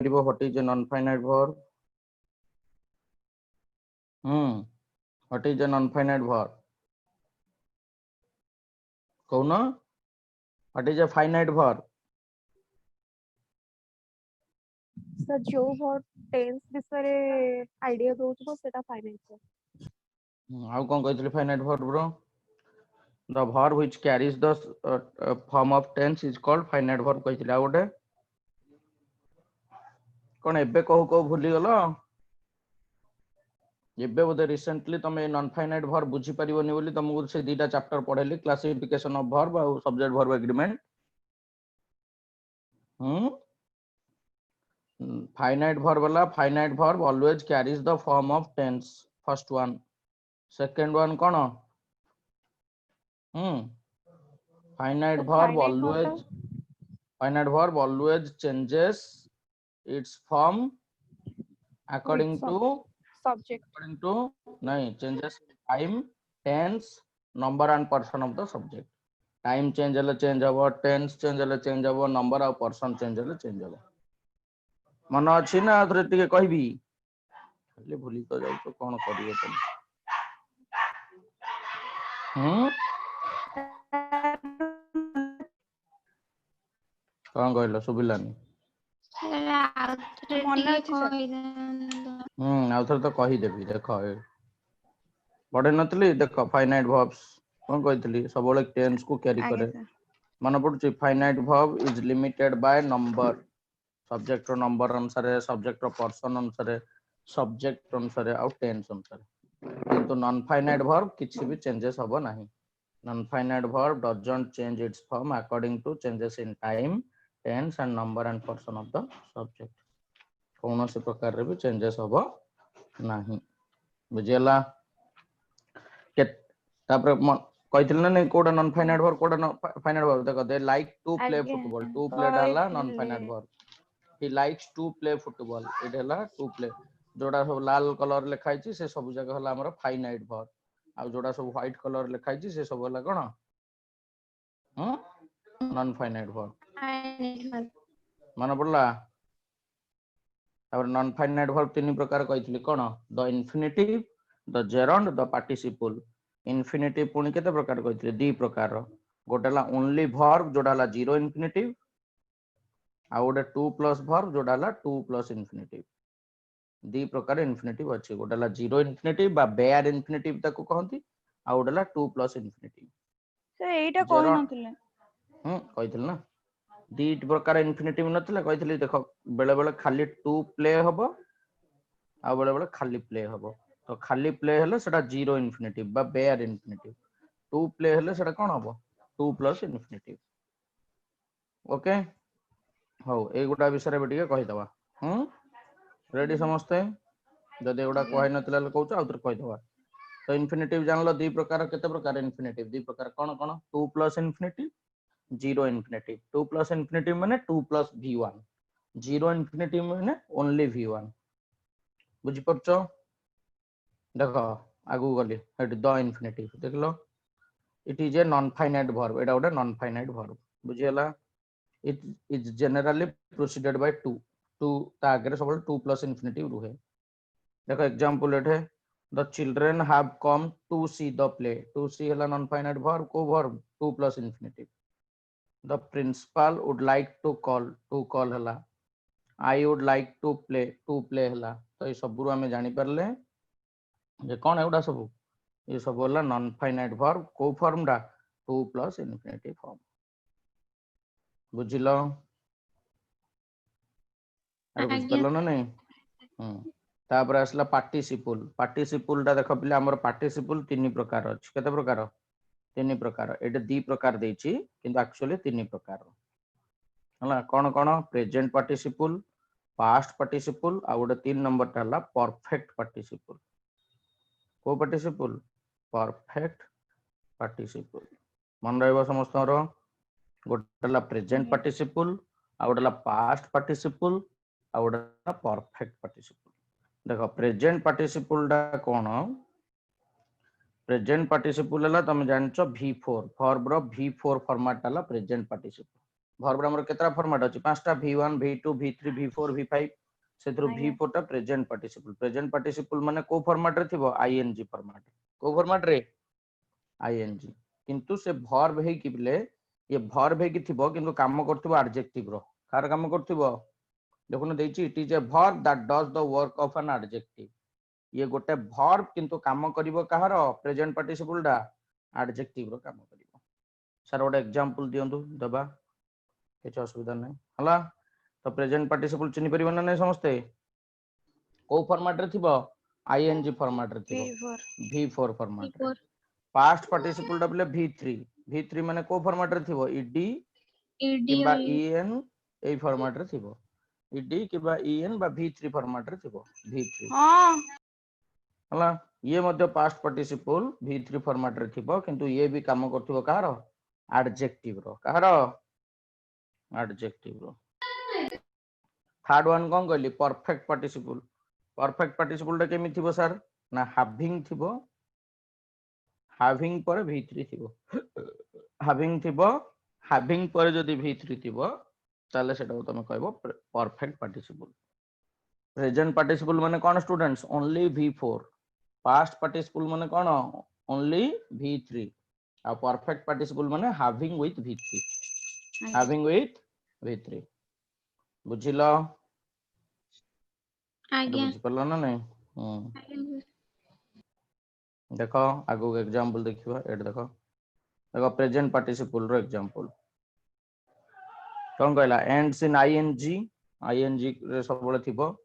What is a non-finite verb? What is a non-finite verb? Kauna? What is a finite verb? Sir जो word tense विषय idea दउथबो सेटा finite How kon कहतली finite verb bro? The verb which carries the form of tense is called finite verb कहतली आ गोटे कोन एबे कहू भूली गलो एबे बोधे recently तमे नॉन फाइनाइट वर्ब बुझी परिबोनी बोली तुमको से दीटा चैप्टर पढ़ेली क्लासिफिकेशन ऑफ वर्ब और subject verb agreement finite verb always carries the form of tense first one second one कोन finite verb always changes its form according to नहीं changes time tense number and person of the subject time change हेले change हबो tense change हेले change हबो number और person change हेले change हबो मन अछि ना थरे टिके कहबी खाली भूली तो जाउ तो कोन करियो तम कोन कहलो सुबिलानी आउ थरे तो कहि देबी देखो पढ़े नतली देखो फाइनाइट वर्ब्स कोन कहतली सब बेले टेंस को कैरी करे मन पड़ुची finite verb is limited by number subject रो नंबर अनुसार सब्जेक्ट रो पर्सन अनुसार सब्जेक्ट अनुसार और टेंस अनुसार किंतु नॉन फाइनाइट वर्ब किछि भी चेंजेस हबो नाही non finite verb doesn't change its form according to changes in time tense and number and person of the subject कौन से प्रकार रे भी चेंजेस हबो नाही बुझियला के तापर कहथिल ना नहीं कोडा नॉन फाइनाइट वर्ब कोडा फाइनाइट वर्ब देखो they like to play football to play डाला non finite verb he likes to play football it हला टू प्ले जोड़ा सब लाल कलर लिखाई छी से सब जगह हला हमर फाइनाइट वर्ब आ जोड़ा सब व्हाइट कलर लिखाई छी से सब हला कोन नॉन फाइनाइट वर्ब माने पड़ला और नॉन फाइनाइट वर्ब तीन प्रकार कहथिली कोन the infinitive the gerund the participle infinitive पुणी केते प्रकार कहथिले दी प्रकार गोटेला ओनली वर्ब जोडाला जीरो इंफिनिटिव आ गोटे टू प्लस वर्ब जोडाला टू प्लस इंफिनिटिव दी प्रकार इंफिनिटिव अछि गोटेला जीरो इंफिनिटिव बा बेयर इंफिनिटिव ताको कहंती आ गोटेला टू प्लस इंफिनिटिव से एटा कोइ नथिले कहथिल ना दी प्रकार इंफिनिटिव नथिले कहथिली देखो बेले बेले खाली टू प्ले हबो आ बेले बेले खाली प्ले हबो तो खाली प्ले हेले सेटा जीरो इंफिनिटिव बा बेयर इंफिनिटिव टू प्ले हेले सेटा कोन हबो टू प्लस इंफिनिटिव ओके हो ए गुटा विषय रे बिटिके कहि दबा रेडी समस्ते जदि एगुटा कहि नथिला ल कहउछ आउतर कहि दबा तो इंफिनिटिव जानलो दी प्रकार केते प्रकार इंफिनिटिव दी प्रकार कोन कोन to plus infinitive zero infinitive to plus infinitive माने to plus v1 zero infinitive माने ओनली v1 बुझि परछो देखो आगु गली हेट द इंफिनिटिव देखलो it is a non finite verb एटा गोटे नॉन फाइनाइट वर्ब बुझियला it is generally preceded by to to ता आगे सब टू प्लस इंफिनिटिव रुहे देखो एग्जांपल एठे the children have come to see the play to सी हला नॉन फाइनाइट वर्ब को verb to plus infinitive the principal would like to call हला I would like to play हला तो ये सब हम जानि परले जे कोन एउडा सब ये सब हला नॉन फाइनाइट वर्ब को फॉर्म डा टू प्लस इंफिनिटिव फॉर्म बुझिलो अरे बुझ परलो ना नहीं तापर आसला पार्टिसिपल टा देखो पिले हमर पार्टिसिपल तीन प्रकार अछि केते प्रकार तीन प्रकार एटा दी प्रकार देछि किंतु एक्चुअली तीन प्रकार हला कोन कोन प्रेजेंट पार्टिसिपल पास्ट पार्टिसिपल आ गोटे तीन नंबर टा हला परफेक्ट पार्टिसिपल को पार्टिसिपल परफेक्ट पार्टिसिपल मन रहबो समस्तरो गोटेला प्रेजेंट पार्टिसिपल आ गोटेला पास्ट पार्टिसिपल आ गोटेला परफेक्ट पार्टिसिपल देखो प्रेजेंट पार्टिसिपल डा कोन प्रेजेंट पार्टिसिपल हला तुम जानछो v4 वर्ब रो v4 फॉर्मेट हला प्रेजेंट पार्टिसिपल भर्ब हमर केतरा फॉर्मेट अछि पांचटा v1 v2 v3 v4 v5 सेथरो v4 टा प्रेजेंट पार्टिसिपल माने को फॉर्मेट रे थिबो ing फॉर्मेट को फॉर्मेट रे ing किंतु से भर्ब हे कि बिले ये भर्ब हे कि थिबो किंतु काम करथिबो एडजेक्टिव रो कार काम करथिबो देखुन देछि it is a verb that does the work of an adjective ये गोटे भर्ब किंतु काम करिवो कहार प्रेजेंट पार्टिसिपल डा एडजेक्टिव रो काम करिवो सर गोटे एग्जांपल दियंतु दबा किछ असुविधा नै हला तो प्रेजेंट पार्टिसिपल चिनि परिबो ना नै समस्ते को फॉर्मेट रे थिबो ing फॉर्मेट रे थिबो v4 फॉर्मेट रे पास्ट पार्टिसिपल डा बोले v3 माने को फॉर्मेट रे थिबो ed किबा en ए फॉर्मेट रे थिबो ed किबा en बा v3 फॉर्मेट रे थिबो v3 हां हला ये मध्य पास्ट पार्टिसिपल v3 फॉर्मेट रे थिबो किंतु ये भी काम करथिबो कहार एडजेक्टिव रो कहार एडजेक्टिव रो थर्ड वन कोन कहली परफेक्ट पार्टिसिपल टा केमि थिबो सर ना हैविंग थिबो हैविंग पर v3 थिबो हैविंग पर जदी v3 थिबो ताले सेटा तमे कहबो परफेक्ट पार्टिसिपल प्रेजेंट पार्टिसिपल माने कोन students only v4 past participle माने कोन ओनली v3 आ परफेक्ट पार्टिसिपल माने हैविंग विथ v3 बुझिलो आज्ञा बुझि परलो ना नै देखो आगो एग्जांपल देखिबा एट देखो प्रेजेंट पार्टिसिपल रो एग्जांपल कोन कहला एंड्स इन ing रे सब बळे थिबो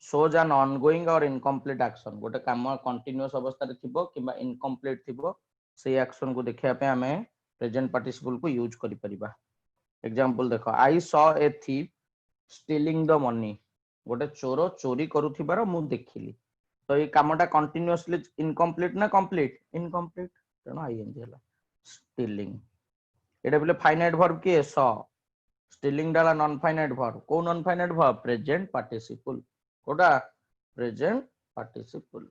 shows an ongoing or incomplete action गोटे काम कंटीन्यूअस अवस्था रे थिबो किबा इनकम्प्लीट थिबो से एक्शन को देखिया पे हमें प्रेजेंट पार्टिसिपल को यूज करि परिबा एग्जांपल देखो I saw a thief stealing the money गोटे चोर चोरी करूथिबार मु देखिली तो ये कामटा कंटीन्यूअसली इनकम्प्लीट ना कंप्लीट इनकम्प्लीट तेनो आईएनजी हला स्टीलिंग एटा बोले फाइनाइट वर्ब के सॉ स्टीलिंग डाला नॉन फाइनाइट वर्ब को non finite verb present participle कोडा प्रेजेंट पार्टिसिपल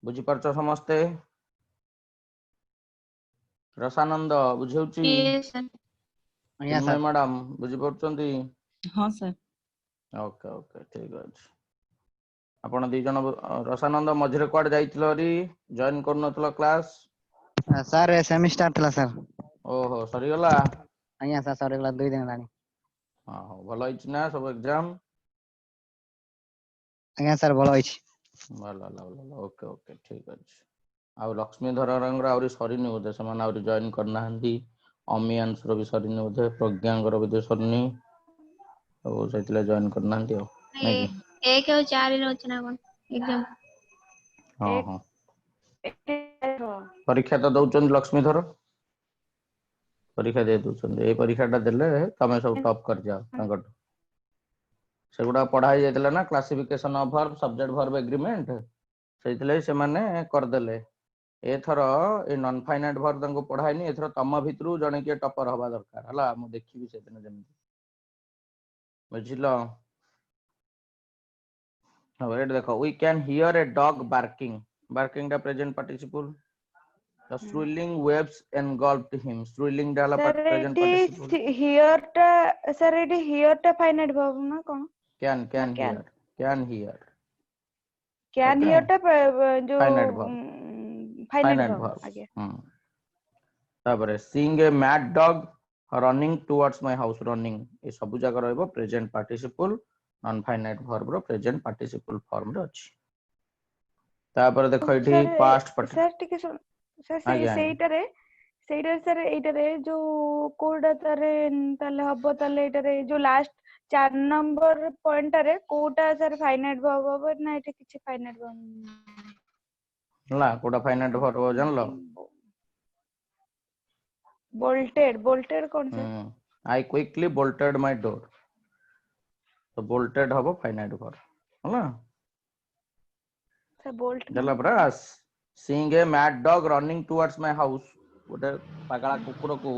बुझी परछ समस्ते रसानंद बुझौची यस सर चिन्मय मैडम बुझी परछंती हां सर ओके ओके ठीक अछि आपण दी जन रसानंद मझरे क्वाड जाइतिलो री जॉइन करनतलो क्लास सर सेमिस्टर थला सर ओहो सरी गला आज्ञा सर सर गला 2 दिन लानी हां भलो हिच ना सब एग्जाम आज्ञा सर भलो हिच भलो ओके ओके ठीक अछि आ लक्ष्मीधर रंग आउरी सरीनी बोधे समान आउरी जॉइन करना हंदी अमियान्स रो भी सरीनी बोधे प्रज्ञांगर भी सरीनी ओ सेतिले जॉइन करना हंदी ओ नहीं कि 1 और 4 रे रचना कोन एग्जाम हां हां परीक्षा तो दउचन लक्ष्मीधर परीक्षा दे दउचन ए परीक्षाटा देले तमे सब टॉप कर जाओ संकट सेगुडा पढ़ाई जायतला ना classification of verb subject verb agreement सेतिले से माने कर देले either a non finite verb तंको पढ़ाइनी एथर तम भितरु जने के टॉपर हवा दरकार हला मु देखिबी से दिन जमी बुझिलो अब एट देखो we can hear a dog barking दा present participle the swirling waves engulfed him swirling डाला प्रेजेंट पार्टिसिपल हियर टा सर एटी हियर टा फाइनाइट वर्ब ना कोन can can hear can hear hear टा जो फाइनाइट वर्ब फाइनाइट वर्ब आगे ताबरे seeing a mad dog running towards my house running ए सब जगह रहबो present participle non finite verb रो प्रेजेंट पार्टिसिपल फॉर्म रे अछि तापर देखो इठी पास्ट सर टिके सर सेइटारे सर एटारे जो कोडा तारे ताले हबो ताले एटारे जो लास्ट 4 नंबर पॉइंट रे कोटा सर फाइनाइट वर्ब हबो ना एटा किछि फाइनाइट वर्ब ला कोडा फाइनाइट वर्ब जानलो बोल्टेड कौन सा I quickly bolted my door तो बोल्टेड हबो फाइनाइट वर्ब होला सर बोल्ट देला ब्रास seeing a mad dog running towards my house गोटे पागला कुकुर को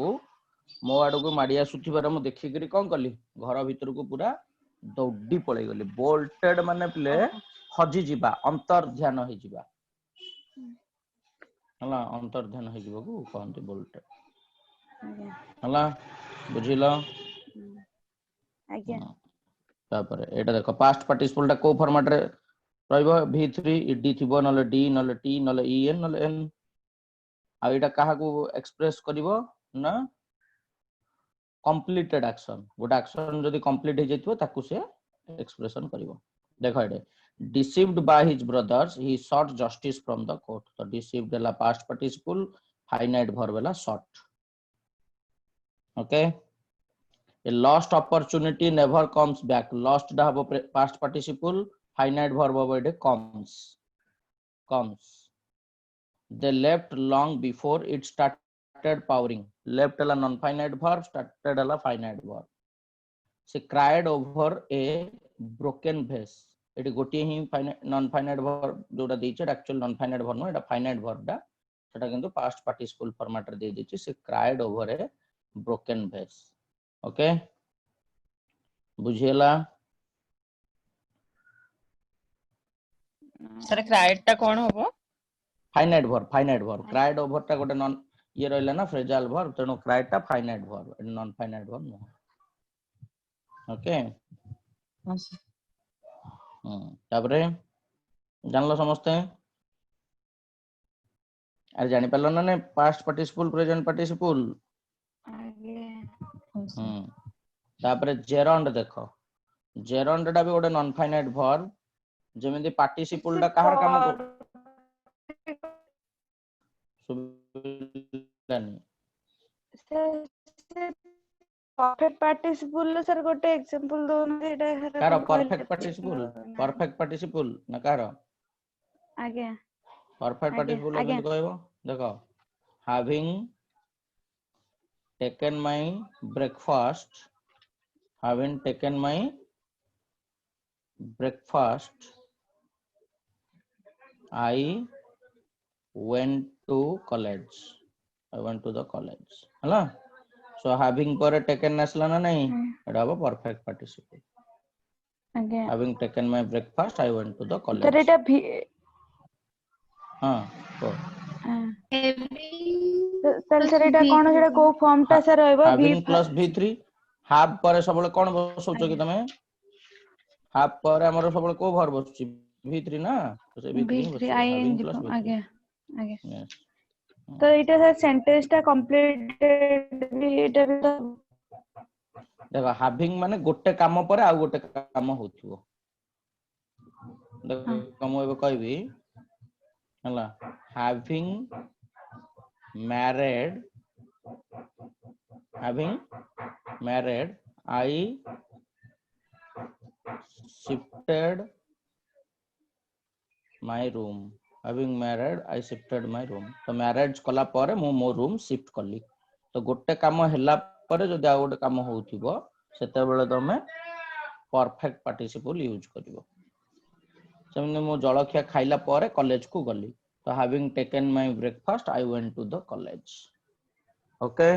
मो आड़ को माड़ी आसुथिबार मु देखिकरी कोन कली घर भीतर को पूरा दौड़ी पळै गली बोल्टेड माने प्ले हजी जिबा अंतर ध्यान होई जिबा हला अंतर ध्यान होई जिबा को कहंती बोल्टेड हला बुझिलो आज्ञा तापर एटा देखो पास्ट पार्टिसिपल टा को फॉर्मेट रे रहइबो v3 ed थिबो नले d नले t नले en नले n आ एटा काहा को एक्सप्रेस करिवो ना कंप्लीटेड एक्शन गोटे एक्शन जदी कंप्लीट हे जइतबो ताकू से एक्सप्रेशन करिवो देखो एडे deceived by his brothers he sought justice from the court तो deceived la past participle finite verb la sought okay a lost opportunity never comes back lost da habo past participle finite verb habo ede comes they left long before it started pouring left la non finite verb started la finite verb she cried over a broken vase एटी गोटे ही non finite verb जोटा देइछ actual non finite verb no एटा finite verb दा सेटा किंतु past participle format रे दे दिछि से क्राइड ओवर ए ब्रोकन वेस ओके बुझियला सर क्राइड टा कोन होबो फाइनाइट वर्ब क्राइड ओवर टा गोटे नॉन ये रहला ना फ्रेजाइल वर्ब तेनो क्राइड टा फाइनाइट वर्ब एटा non finite verb no okay तापरे जानलो समझते हैं अरे जानी पालो ना ने पास्ट पार्टिसिपल प्रेजेंट पार्टिसिपल तापरे जेरंड देखो जेरंड डा भी गोटे नॉन फाइनाइट वर्ब जेमिति पार्टिसिपल डा कहार काम को सुबिलानी परफेक्ट पार्टिसिपल सर गोटे एग्जांपल दो ना एटा कार परफेक्ट पार्टिसिपल ना कार आगे परफेक्ट पार्टिसिपल आगे केमति कहबो देखो having taken my breakfast I went to the college हला so having पर taken असला ना नहीं एटा हो परफेक्ट पार्टिसिपल आगे having taken my breakfast I went to the college तर एटा हां को तल सर एटा कोन जेडा को फॉर्म टा सर रहबो having plus v3 हाफ पर सबले कोन बसौछ कि तमे हाफ पर हमर सबले को वर्ब बसुची v3 ना तो से v3 बसुची having plus v3 आगे आगे yes तो एटा सर सेंटेंस टा कंप्लीटेड भी एटा भी तो देखो having माने गोटे काम पर आ गोटे काम होथिबो देखो कम एबे कहबी हला having married I shifted my room तो मैरिज कला पर मु मो रूम शिफ्ट कली तो गोटे काम हैला पर जदी आ गोटे काम होथिबो सेते बेले तमे परफेक्ट पार्टिसिपल यूज करिवो सेमने मु जलखिया खाइला पर कॉलेज को गली तो having taken my breakfast I went to the college okay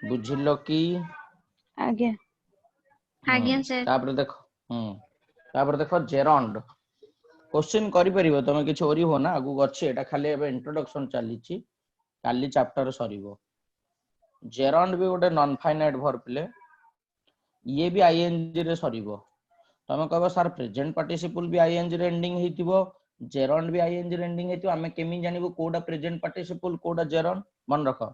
बुझिलो की आगे आज्ञा सर तापर देखो जेरंड क्वेश्चन करि परिबो तमे किछ ओरी हो ना आगु अछि एटा खाली एबे इंट्रोडक्शन चलीची काली चैप्टर सरीबो जेरंड भी गोटे नॉन फाइनाइट वर्ब ले ये भी आईएनजी रे सरीबो तमे कहबो सर प्रेजेंट पार्टिसिपल भी आईएनजी रे एंडिंग हेतिबो जेरंड भी आईएनजी रे एंडिंग हेतिबो हमें केमि जानिबो कोडा प्रेजेंट पार्टिसिपल कोडा जेरंड मन रखो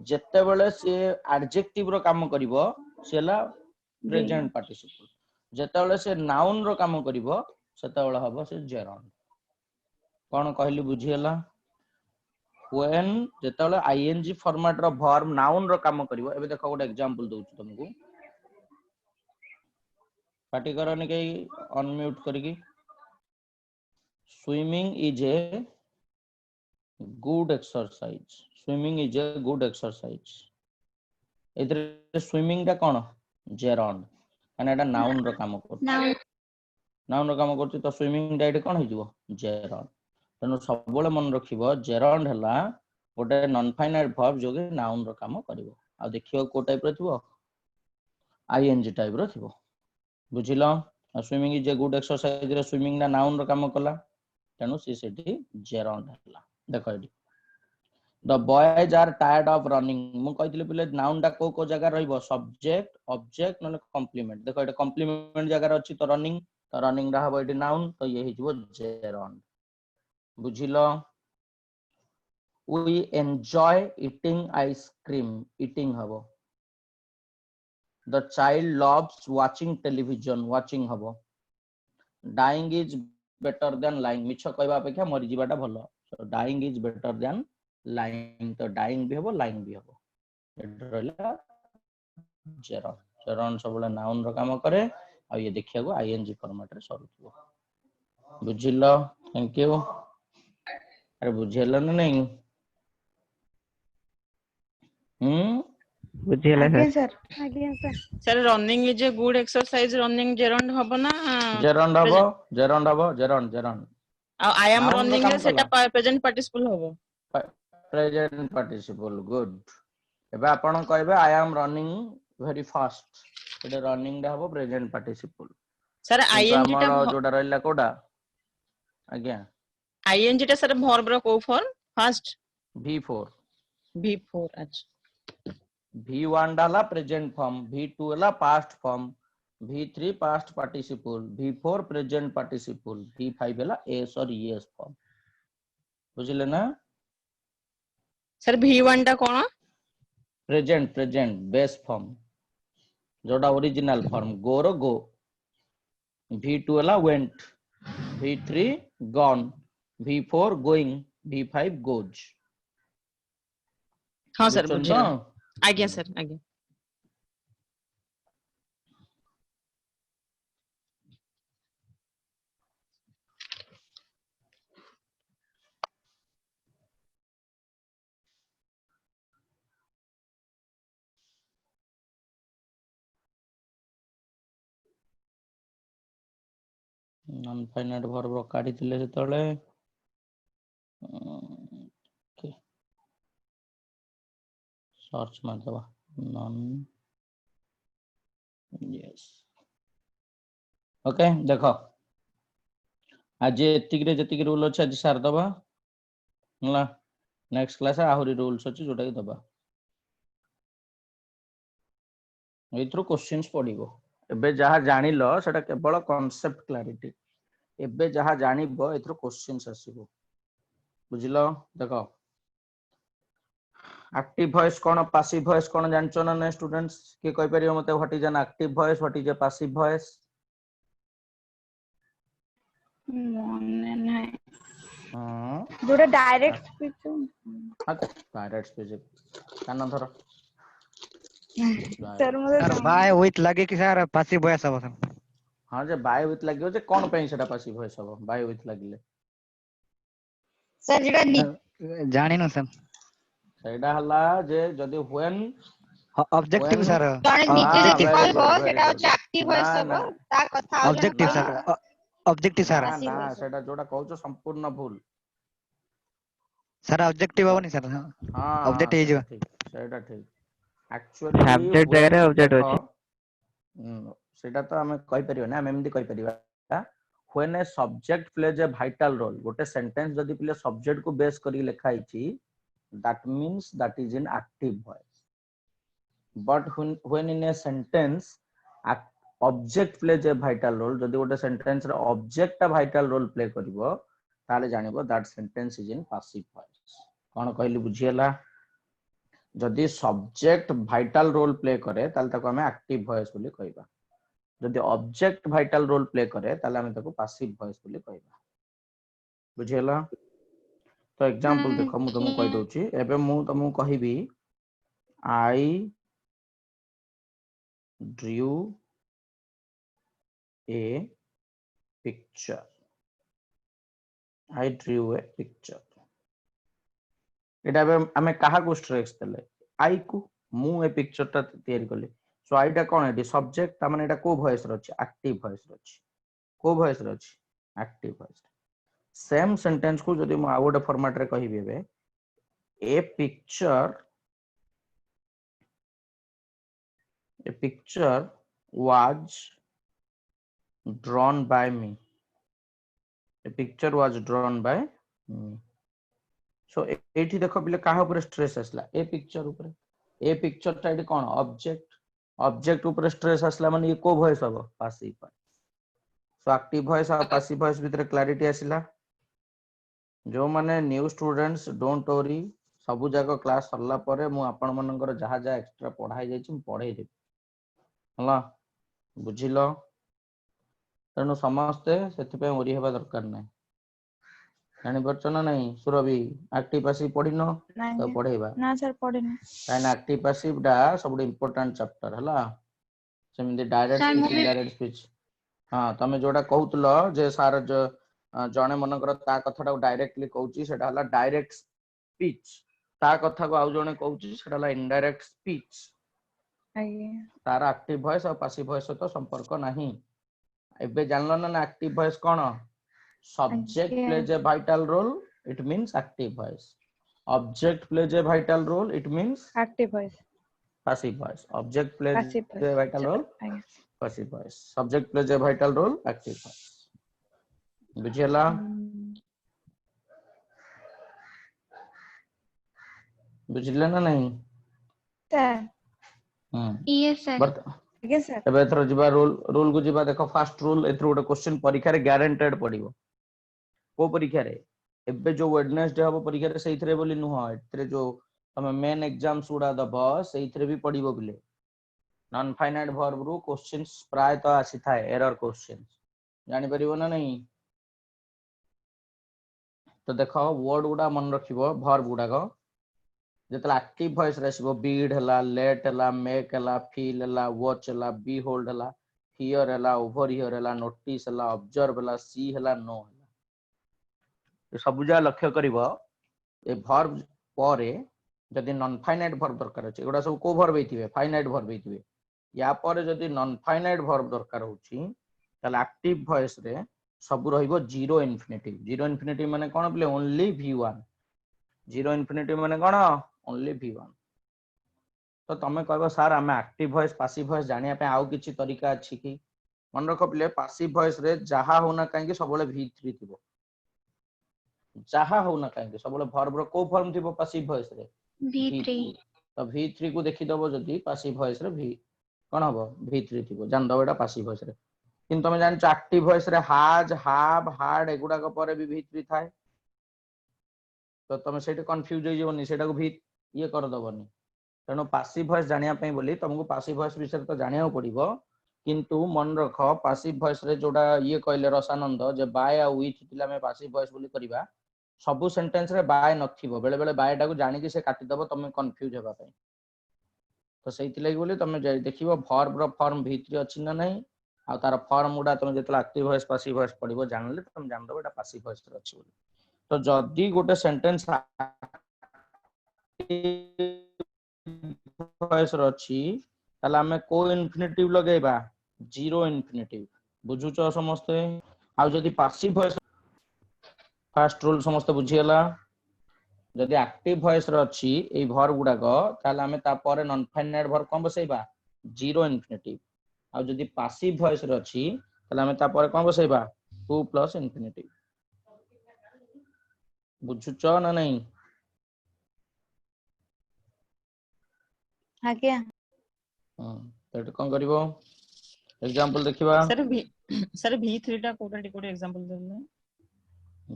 जेते बेले से एडजेक्टिव रो काम करिवो सेला प्रेजेंट पार्टिसिपल जेते बेले से नाउन रो काम करिवो सेते बेले हबो से जेरंड कोन कहली बुझियला when जेते बेले आईएनजी फॉर्मेट रो वर्ब नाउन रो काम करिवो एबे देखो गोटे एग्जांपल दउछु तुमको पार्टी करने के अनम्यूट करके swimming is a good exercise इधर स्विमिंग टा कोन जेरंड माने एटा नाउन रो काम करछि तो स्विमिंग टा कोन हे जिवो जेरंड तनो सबले मन रखिबो जेरंड हला गोटे नॉन फाइनाइट वर्ब जो कि नाउन रो काम करिवो आ देखियो को टाइप रो थिबो आईएनजी टाइप रो थिबो बुझिलो swimming is a good exercise रे स्विमिंग ना नाउन रो काम कला तेनु सी सेठी जेरंड हला देखो एडी the boys are tired of running मु कहथिले पिले नाउन डा को जगह रहइबो सब्जेक्ट ऑब्जेक्ट नले कॉम्प्लीमेंट देखो एटा कॉम्प्लीमेंट जगह अछि तो रनिंग रा हबो एटी नाउन तो ये हिजबो Jeron बुझिलो we enjoy eating ice cream eating habo the child loves watching television watching habo dying is better than lying micho कहबा अपेक्षा मरि जीवाटा भलो so dying is better than lying तो dying भी हबो lying भी हबो रहला जेरॉन जेरॉन सबले नाउन रो काम करे आ ये देखिया को आईएनजी फॉर्मेट रे सरुथबो बुझिलो थैंक यू अरे बुझियला ना नहीं बुझियला आज्ञा सर सर आज्ञा sir sir running is a good exercise running gerund हबो ना जेरॉन हबो जेरॉन आई एम नाउन रो रनिंग काम रे सेटा कला प्रेजेंट पार्टिसिपल हबो प्रेजेंट पार्टिसिपल गुड एबे आपण कहबे I am running very fast एटा रनिंग दा हबो प्रेजेंट पार्टिसिपल सर किंतु आईएनजी टा हमर जोडा रहला कोडा आज्ञा आईएनजी टा सर वर्ब रो को फॉर्म फर्स्ट v4 v4 अच्छा v1 डाला प्रेजेंट फॉर्म v2 वाला past form v3 past participle v4 present participle v5 वाला एस और ईएस फॉर्म बुझिले ना सर v1 टा कोन प्रेजेंट बेस फॉर्म जोडा ओरिजिनल फॉर्म गो रो गो v2 वाला went v3 gone v4 going v5 goes हां sir बुझछन बुझिला तो आज्ञा सर आज्ञा नॉन फाइनाइट वर्ब काढी दिले जेतले सर्च मार दबा नॉन यस ओके देखो आज एतिक रे जतिक रूल अछि आज सार दबा हला नेक्स्ट क्लास आहुरी रूल्स अछि जोटा कि दबा एथरो क्वेश्चंस पडिबो एबे जहा जानिलो सेटा केवल कांसेप्ट क्लैरिटी एबे जहा जानिबो एथरो क्वेश्चंस आसीबो बुझिलो देखो एक्टिव वॉइस कोन पैसिव वॉइस कोन जानचो ना ने स्टूडेंट्स के कहि परियो मते what is an active voice what is a passive voice मने नाही हां जोडा डायरेक्ट स्पीच डायरेक्ट स्पीच कान धर सर मुझे सर बाय विथ लगे कि सर पासिव वॉइस हबो सर हां जे बाय विथ लागियो जे कोन पे सेटा पैसिव वॉइस हबो बाय विथ लागिले सर जेटा जानि न सर सेटा हला जे जदी व्हेन ऑब्जेक्टिव सर जने निजे जति very कहबो good, very सेटा good. होची एक्टिव वॉइस ना, हबो ना। ता कथा आ जने ऑब्जेक्टिव सर कहबो ऑब्जेक्टिव ना सर passive ना voice सेटा जोटा कहउछो संपूर्ण भूल सर ऑब्जेक्टिव हबो नि सर हां ऑब्जेक्टिव इज सेटा ठीक एक्चुअली सब्जेक्ट जगह ऑब्जेक्ट देखो होची सेटा तो हमें कहि परियो ना हम एमदी कहि परिबा when a subject plays a vital role गोटे सेंटेंस जदी प्ले सब्जेक्ट को बेस करी लिखा हिची that means that is in active voice but when in a sentence object plays a vital role जदी गोटे सेंटेंस रे ऑब्जेक्ट ता वाइटल रोल प्ले करिवो ताले जानिबो that sentence is in passive voice कोन कहली बुझियला जदी सब्जेक्ट वाइटल रोल प्ले करे ताले ताको हमें एक्टिव वॉइस बोली कहबा जदी ऑब्जेक्ट वाइटल रोल प्ले करे ताले हमें ताको पैसिव वॉइस बोली कहबा बुझियला तो एग्जांपल देखो मु तुमको कहि दोची एबे मु तुमको कहिबी I drew a picture I drew a picture एटा हमें कहा को स्ट्रेस देले आई को मु ए पिक्चर ता तैयारी करली सो आईटा कोन एटी सब्जेक्ट ता माने एटा को वॉइस रछि एक्टिव वॉइस रछि को वॉइस रछि एक्टिव वॉइस सेम सेंटेंस को जदी मु आउट फॉर्मेट रे कहिबे बे a picture was drawn by me a picture was drawn by me सो एठी देखो बिले काहा ऊपर स्ट्रेस आसला ए पिक्चर ऊपर ए पिक्चर टा एठी कोन ऑब्जेक्ट ऑब्जेक्ट ऊपर स्ट्रेस आसला माने ये को वॉइस हबो passive voice so active voice और पासिव वॉइस भीतर क्लैरिटी आसिला जो माने न्यू स्टूडेंट्स डोंट वरी सबु जाक क्लास सरला परे मु आपण मनकर जहा जहा एक्स्ट्रा पढाई जाई छी पढाई देबी हला बुझिलो तेणु समस्ते से ओरी हेबा दरकार ना जानी परछ ना नहीं सुरभि एक्टिव पैसिव पढिनो तो पढेबा ना सर पढ़िनी काइन एक्टिव पैसिव डा सब इंपोर्टेंट चैप्टर हला सेमिति direct Sir, speech movie- indirect speech हां तमे जोडा कहउतलो जे सार जणे मनकर ता कथाटा डायरेक्टली कहउची सेटा हला डायरेक्ट स्पीच ता कथा को आउ जणे कहउची सेटा हला इनडायरेक्ट स्पीच आगे तार एक्टिव वॉइस और पैसिव वॉइस तो संपर्क नहीं एबे जानलो ना एक्टिव वॉइस कोन subject आगे plays a vital role it means active voice object plays a vital role it means active voice passive voice object plays passive a vital role voice आगे passive voice subject plays a vital role active voice बुझियला बुझिले ना नहीं sir Yes, sir. But आगे sir एबे thorough जिबा rule को जिबा देखो first rule एथरो गोटे क्वेश्चन परीक्षा रे गारंटेड पडिबो को परीक्षा रे एबे जो वेडनेसडे हबो परीक्षा रे सेइथरे बोली नुह एथरे जो तमे मेन एग्जाम्स उडा दबो सेइथरे भी पडिबो बिले नॉन फाइनाइट वर्ब रु क्वेश्चंस प्राय तो आसी थाए एरर क्वेश्चंस जानि परिबो ना नहीं तो देखो वर्ड गुडा मन रखिबो वर्ब गुडा को जेतला एक्टिव वॉइस रे आसीबो बीड हला लेट हला मेक हला फील हला वॉच हला बी होल्ड हला हियर हला ओवर हियर हला नोटिस हला ऑब्जर्व हला सी हला नो हला सब जा लक्ष्य करिवो ए वर्ब परे जदि नॉन फाइनाइट वर्ब दरकार अछि एगुडा सब को वर्ब हेतिबे फाइनाइट वर्ब हेतिबे या परे जदि नॉन फाइनाइट वर्ब दरकार होछि ताले एक्टिव वॉइस रे सब रहिबो जीरो इन्फिनिटिव माने कोन बोले ओनली v1 जीरो इन्फिनिटिव माने कोन ओनली v1 तो तमे कहबो सर हम एक्टिव वॉइस पैसिव वॉइस जानिया पे आउ किछि तरीका अछि कि मन रख पिले पैसिव वॉइस रे जहा होना काहे कि सबले v3 थिबो जहा होना काहे कि सबले वर्ब रो को फॉर्म थिबो पैसिव वॉइस रे V3. तो v3 को देखि दबो जदी पैसिव वॉइस रे v कोन हबो v3 थिबो जान दबो एटा पैसिव वॉइस रे किंतु तमे जान एक्टिव वॉइस रे हाज हाव हार्ड एगुडा को परे भी v3 थाए तो तमे सेटे कंफ्यूज होई जबनी सेटा को भी ये कर दबनी तेणु पैसिव वॉइस जानिया पे बोली तुमको पैसिव वॉइस विषय तो जानिया पड़िबो किंतु मन रख पैसिव वॉइस रे जोडा ये कहले रसानंद जे बाय आ विथ थिला में पैसिव वॉइस बोली करबा सबु सेंटेंस रे बाय नथिबो बेले बेले बाय टा को जानि कि से काटि दबो तमे कंफ्यूज हेबा पे तो सेति लागि बोली तमे देखिबो वर्ब रो फॉर्म v3 अछि ना नहीं आ तार फॉर्म उडा तमे जेतला एक्टिव वॉइस पैसिव वॉइस पड़िबो जानले तमे जान दबो एटा पैसिव वॉइस रे अछि बोली तो जदी गोटे सेंटेंस वॉइस रछि ताला हमें को इन्फिनिटिव लगेबा जीरो इन्फिनिटिव बुझुचो समस्ते आ जदी पैसिव वॉइस फर्स्ट रूल समस्त बुझियला जदी एक्टिव वॉइस रछि ए वर्ब गुडा को ताला हमें ता परे नॉन फाइनाइट वर्ब कोन बसैबा जीरो इन्फिनिटिव आ जदी पैसिव वॉइस रछि ताला हमें ता परे कोन बसैबा 2 प्लस इन्फिनिटिव बुझुचो ना नहीं आगे तो कोन करिवो एग्जांपल देखिबा सर v3 टा कोटा कोटा एग्जांपल देले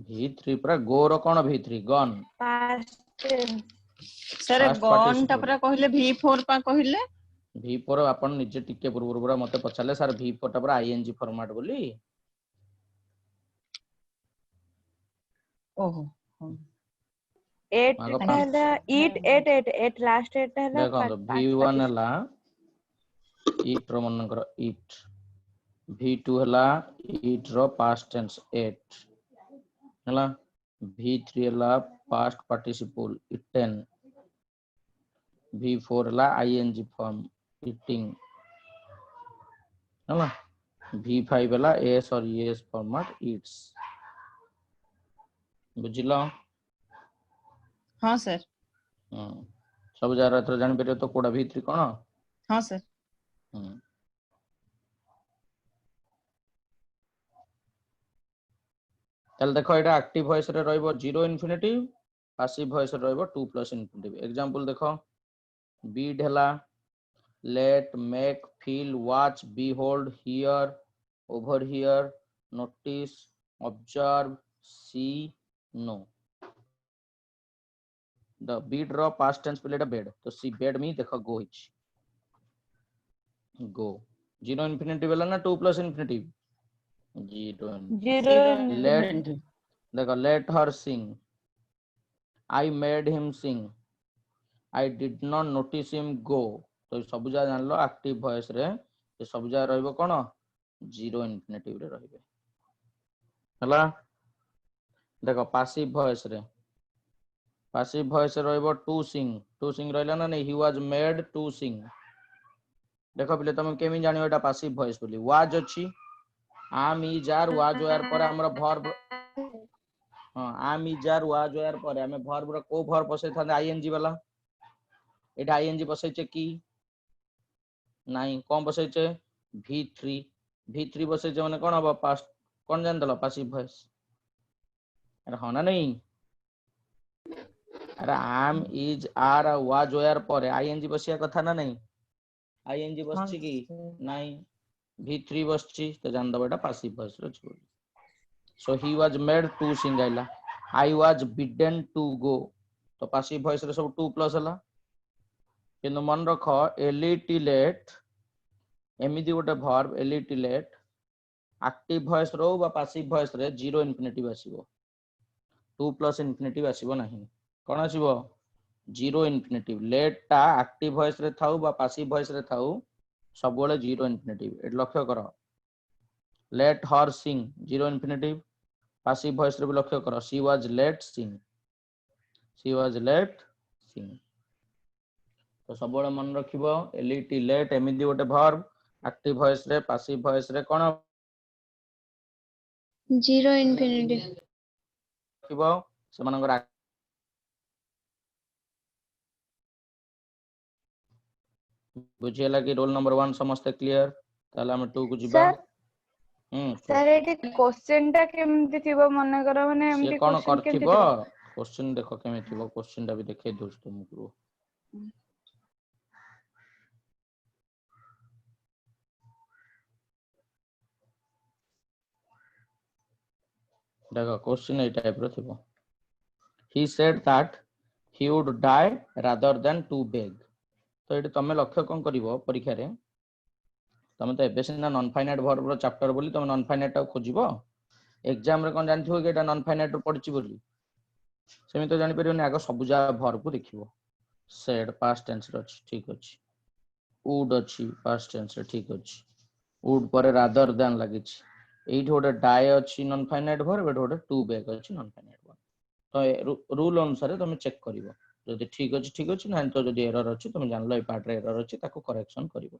v3 पूरा गो रो कोन v3 gun past sir Past gun participle. टा पूरा कहले v4 पा कहले v4 आपण निजे टिके पूर्व पूरा मते पछाले सर v4 टा पूरा ing फॉर्मेट बोली ओहो 8 आगो हला ईट 8 लास्ट 8 हला देखो v1 हला ईट रो मन करो ईट v2 हला ईट रो पास्ट टेंस 8 हला v3 हला पास्ट पार्टिसिपल eaten v4 हला ing फॉर्म eating हला v5 हला s और es फॉर्मेट eats बुझिलो हां सर सब जा रहा जान पे तो कोडा v3 कोन हां सर चल देखो एटा एक्टिव वॉइस रे रहइबो जीरो इन्फिनिटिव पासिव वॉइस रहइबो 2 प्लस इन्फिनिटिव। एग्जांपल देखो बीड हला let make feel watch behold hear overhear notice observe see know. The bid रो पास्ट टेंस पहले बेड तो सी बेड में देखो गो हिच गो 0 इन्फिनिटिव वाला ना 2 प्लस इन्फिनिटिव 0 लेट देखो let her sing I made him sing I did not notice him go. तो सब जा जान लो एक्टिव वॉइस रे ये सब जा रहइबो कोन 0 इन्फिनिटिव रे रहइबे हला। देखो पासिव वॉइस रहइबो टू सिंग रहला ना नहीं he was made to sing. देखो पहले तुम केमी जानियो एटा पासिव वॉइस बोली वाज अछि आम इज आर वाज वेयर पर हमर वर्ब हां आम इज आर वाज वेयर पर हमें वर्ब रो को वर्ब बसै था आईएनजी वाला एटा आईएनजी बसै छे की नहीं कौन बसै छे v3 बसै छे माने कोन हबो पास्ट कोन जान दलो पासिव वॉइस अरे हो ना नहीं अरे आम इज आर वाज वेयर पर आईएनजी बसिया कथा ना नहीं आईएनजी बसछि की नहीं v3 बसछि तो जान दबो एटा पासिव वॉइस रो छ। So he was made to sing आइला I was bidden to go तो पासिव वॉइस रे सब 2 प्लस हला किंतु मन रख एलिटिलेट एमिदी गोटे वर्ब एलिटिलेट एक्टिव वॉइस रो बा पासिव वॉइस रे 0 इन्फिनिटिव आसीबो 2 प्लस इन्फिनिटिव आसीबो नहीं कोन आसीबो 0 इन्फिनिटिव। लेट टा एक्टिव वॉइस रे थाउ बा पासिव वॉइस रे थाउ सब बेले 0 इन्फिनिटिव एट लक्ष्य करो। लेट हर सिंग 0 इन्फिनिटिव पासिव वॉइस रे भी लक्ष्य करो शी वाज लेट सिंग तो सब बेले मन रखिबो एलिटिलेट एमिदी गोटे वर्ब एक्टिव वॉइस रे पासिव वॉइस रे कोन 0 infinity रखिबो सेमानकर बुझियला कि रोल नंबर 1 समस्त क्लियर ताला हम 2 को जिबा। सर एटी क्वेश्चन टा केमति थिबो मन करो माने से एमति कोन क्वेश्चन केमति करथिबो थिबो क्वेश्चन देखो केमे थिबो क्वेश्चन टा भी देखे दोस्त तुमको देखो क्वेश्चन ए टाइप रो थिबो he said that he would die rather than to beg। तो एटी तमे लक्ष्य कोन करिवो परीक्षा रे तमे तो एबे सिना नॉन फाइनाइट वर्ब रो चैप्टर बोली तमे नॉन फाइनाइट टा खोजिबो एग्जाम रे कोन जानथिबो कि एटा नॉन फाइनाइट रो पढछि बोली सेमी तो जानि परियोनी आगो सबुजा वर्ब को देखिबो। said past tense रो ठीक अछि would अछि past tense रे ठीक अछि would पर rather than लागिछि एइठ गोटे die अछि नॉन फाइनाइट वर्ब एइठ गोटे to beg अछि नॉन फाइनाइट वर्ब। तो रूल अनुसार तुम चेक करिवो जदि ठीक अछि ना तो जदि एरर अछि तुम जानलो ए पार्ट रे एरर अछि ताको करेक्शन करिवो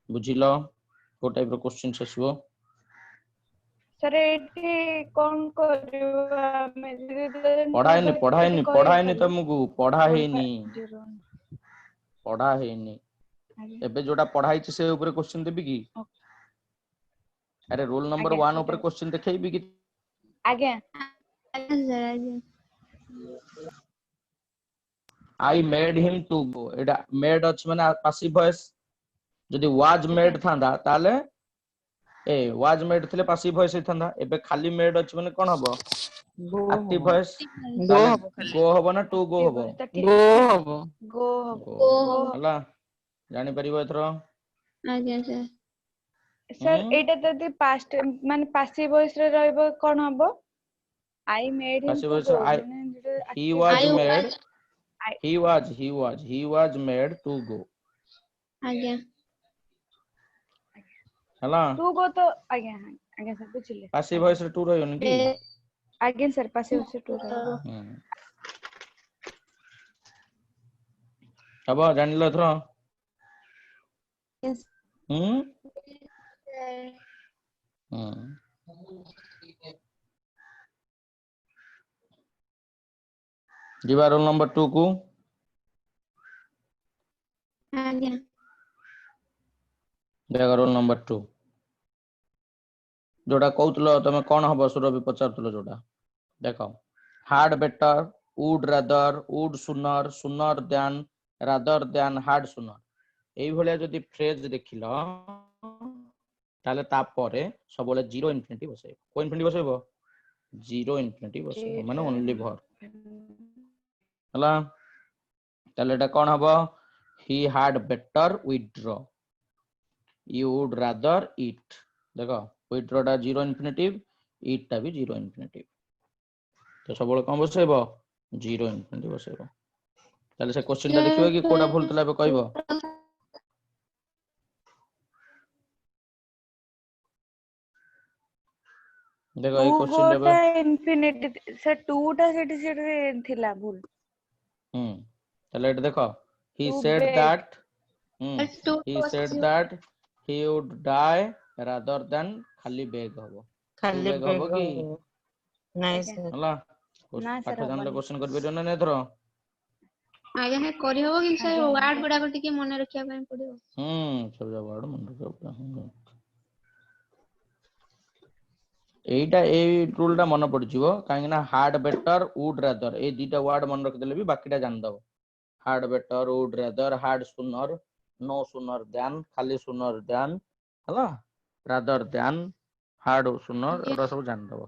बुझिलो को टाइप रो क्वेश्चन आसीबो। सर एटी कोन करियो हमें पढ़ाइनी तुमको पढ़ा हेनी एबे जोटा पढ़ाई छी से ऊपर क्वेश्चन देबी की अरे रोल नंबर 1 ऊपर क्वेश्चन देखेबी की आगे I made him to go Etah made अछि माने पासिव वॉइस जदि was made थांदा ताले ए was made थिले पासिव वॉइस थांदा एबे खाली made अछि माने कोन हबो एक्टिव वॉइस गो हबो ना टू गो हबो गो हला जानि परिबो एथरो आज्ञा सर सर एटा जदि पास्ट माने पासिव वॉइस रे रहइबो कोन हबो I made him passive to voice go he was made he was made to go आज्ञा हला टू गो तो आज्ञा सर बुझिले पासिव वॉइस रे टू रहयोनी की आज्ञा सर पासिव वॉइस रे टू रहयो अब जानिलो एथरो जीवा रोल नंबर 2 को आज्ञा देखो रोल नंबर 2 जोड़ा कहउतलो तमे कोन हबो सुरभि पचारतलो जोड़ा देखो hard better would rather, would sooner, sooner than, rather than, had sooner এই ভলিয়া যদি ফ্রেজ দেখিল তাহলে তাপরে সবলে জিরো ইনফিনিটি বসাইব কো ইনফিনিটি বসাইব জিরো ইনফিনিটি বসাইব মানে ওনলি ভর হলা তাহলে এটা কোন হবো he had better withdraw you would rather eat देखो withdraw টা জিরো ইনফিনিটিভ eat টা भी জিরো ইনফিনিটিভ তো সবলে কোন বসাইব জিরো ইনফিনিটি বসাইব তাহলে সে কোশ্চেনটা দেখিব কি কোডা ভুল তলা হবে কইব देखो এই কোশ্চেন রে গোটা ইনফিনিটি সে 2 টা সেটি থিলা ভুল তাহলে এটা দেখো he To said beg. that Two he was said zero. that he would die rather than খালি বেগ হবো ଖାଲି ବେଗ ହବ କି? ନାଇଁ ଆଜ୍ଞା। sir ହେଲା ନା ପାଠ sir ଜାଣିଲେ ହବନି। କୋଶ୍ଚେନ କରିପାରିବ ନା ଏଥର ଆଜ୍ଞା ହେ କରି ହବ କିନ୍ତୁ ସେ ଆଜ୍ଞା, ୱାର୍ଡ ଆଜ୍ଞା। ଗୁଡାକ ଟିକେ ମନେ ରଖିବା ପାଇଁ ପଡିବ। ସବୁ ୱାର୍ଡ ମନେ ରଖିବାକୁ ପଡିବ এইটা এই রুল টা মনে পড়িଯିବ କାହିଁକି ନା ହାର୍ଡ ବେଟର ଉଡ୍ ରାଦର এই ଦିଟା ୱାର୍ଡ ମନେ ରଖିଦେଲେ ବି ବାକିଟା ଜାଣିଦବ had better would rather had sooner no sooner than ଖାଲି ସୁନର ଦ୍ୟାନ ହେଲା ରାଦର ଦ୍ୟାନ ହାର୍ଡ ସୁନର ଏଗୁଡା ସବୁ ଜାଣିଦବ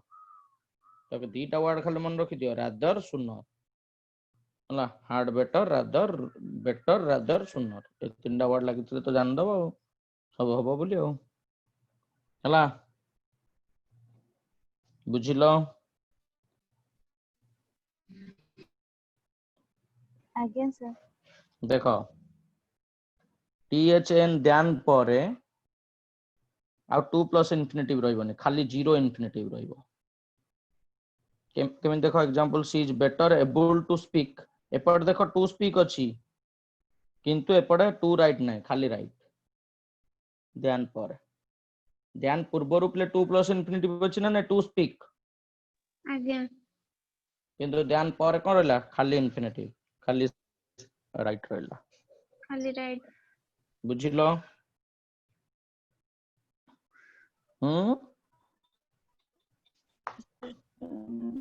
ତାକୁ ଦିଟା ୱାର୍ଡ ଖାଲି ମନେ ରଖିଦିଅ ରାଦର ସୁନର ହେଲା ହାର୍ଡ ବେଟର ରାଦର ସୁନର ଏ ତିନିଟା ୱାର୍ଡ ଲାଗିଥିଲେ ତ ଜାଣିଦବ ଆଉ ସବୁ ହବ ବୋଲି ଆଉ ହେଲା ବୁଝିଲ ଆଜ୍ଞା ସାର୍ ଦେଖ THN ଦ୍ୟାନ ପରେ ଆଉ 2 ପ୍ଲସ୍ ଇନଫିନିଟିଭ ରହିବନି ଖାଲି ଜିରୋ ଇନଫିନିଟିଭ ରହିବ କେମିତି ଦେଖ example she is better able to speak ଏପଟେ ଦେଖ ଟୁ ସ୍ପିକ୍ ଅଛି କିନ୍ତୁ ଏପଟେ ଟୁ ରାଇଟ୍ ନାହିଁ ଖାଲି ରାଇଟ୍ ଦ୍ୟାନ ପରେ ଦ୍ୟାନ ପୂର୍ବରୁ 2 ପ୍ଲସ୍ ଇନଫିନିଟିଭ ଅଛି ନା ଟୁ ସ୍ପିକ୍ ଆଜ୍ଞା କିନ୍ତୁ ଦ୍ୟାନ ପରେ କଣ ରହିଲା ଖାଲି ଇନଫିନିଟିଭ ଖାଲି ରାଇଟ୍ ରହିଲା ଖାଲି ରାଇଟ୍ ବୁଝିଲ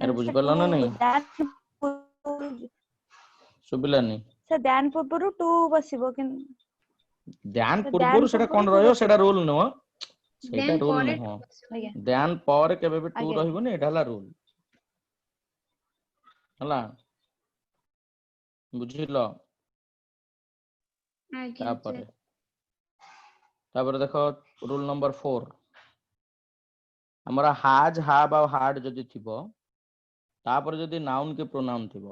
ଆରେ ବୁଝିପାରିଲ ନା ନାଇଁ ଶୁଭିଲାନି ସାର୍ ଧ୍ୟାନ ପୂର୍ବରୁ 2 ବସିବ କିନ୍ତୁ ଧ୍ୟାନ ଧ୍ୟାନ ପୂର୍ବରୁ ସେଟା କଣ ପୂର୍ବରୁ ରହିବ two ସେଟା ବସିବ। ରୁଲ ନୁହଁ ସେଇଟା ଦେନ୍ ରୁଲ ପରେ ନୁହଁ ଆଜ୍ଞା ଧ୍ୟାନ ପରେ କେବେ ବି 2 ଆଜ୍ଞା। ରହିବନି ଏଟା ହେଲା ରୁଲ ହେଲା ବୁଝିଲ ଆଜ୍ଞା ତାପରେ ଦେଖ ରୁଲ ନମ୍ବର 4 ଆମର ହାଜ ହାବ ଆଉ ହାର୍ଡ ଯଦି ଥିବ ତାପରେ ଯଦି ନାଉନ କି ପ୍ରୋନାଉନ ଥିବ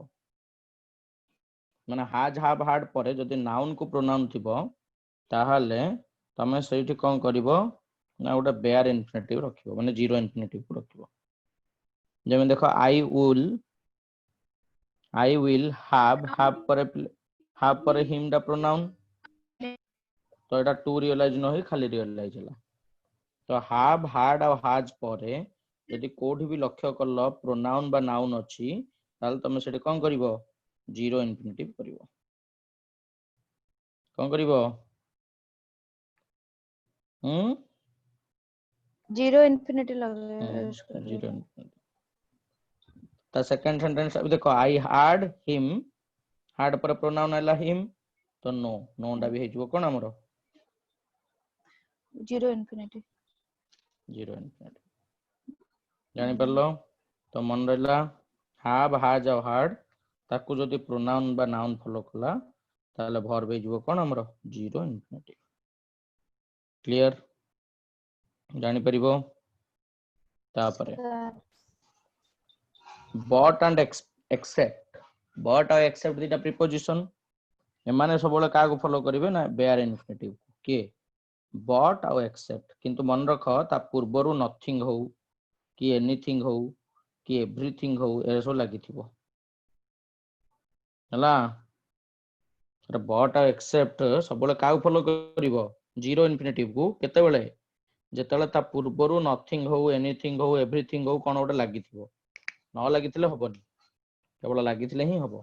ମାନେ ହାଜ ହାବ ହାର୍ଡ ପରେ ଯଦି ନାଉନ କୁ ପ୍ରୋନାଉନ ଥିବ ତାହେଲେ ତମେ ସେଇଠି କଣ କରିବ ନା ଗୋଟେ ବେୟାର ଇନଫିନିଟିଭ ରଖିବ ମାନେ ଜିରୋ ଇନଫିନିଟିଭ କୁ ରଖିବ ଯେମିତି ଦେଖ ଆଇ ୱିଲ ହାବ ପରେ ହିମ ଟା ପ୍ରୋନାଉନ ତ ଏଟା ଟୁ ରିଅଲାଇଜ ନ ହେଇ ଖାଲି ରିଅଲାଇଜ ହେଲା ତ ହାବ ହାର୍ଡ ଆଉ ହାଜ ପରେ ଯଦି କୋଉଠି ବି ଲକ୍ଷ୍ୟ କଲ ପ୍ରୋନାଉନ ବା ନାଉନ ଅଛି ତାହେଲେ ତମେ ସେଠି କଣ କରିବ ଜିରୋ ଇନଫିନିଟିଭ କରିବ କଣ କରିବ ଜିରୋ ଇନଫିନିଟି ଜିରୋ ଇନଫିନିଟି ତା ସେକେंड सेंटेंस अब देखो आई हार्ड हिम हार्ड पर प्रोनाउन आला हिम तो नो टा भी हेजो कोन हमरो ଜିରୋ ଇନଫିନିଟି जानि परलो तो मन रहला हाव हाज और हार्ड ताकू जदी प्रोनाउन बा नाउन फॉलो कला ताले वर्ब हेजो कोन हमरो जीरो इनफिनिटी क्लियर जानि परिबो तापरे बट एंड एक्सेप्ट बट और एक्सेप्ट दिटा प्रीपोजिशन एमाने सबले का को फॉलो करिवे ना बेयर इनफिनिटिव के बट और एक्सेप्ट किंतु मन रख ता पूर्वरु नथिंग हो कि एनीथिंग हो कि एवरीथिंग हो ए सब लागिथिबो हला बट और एक्सेप्ट सबले का को फॉलो करिवो जीरो इनफिनिटिव को केते बेले जेतले ता पूर्वरु नथिंग हो एनीथिंग हो एवरीथिंग हो कोन ओटा लागिथिबो न लागिथिले हबनी केवल लागिथिले ही हबो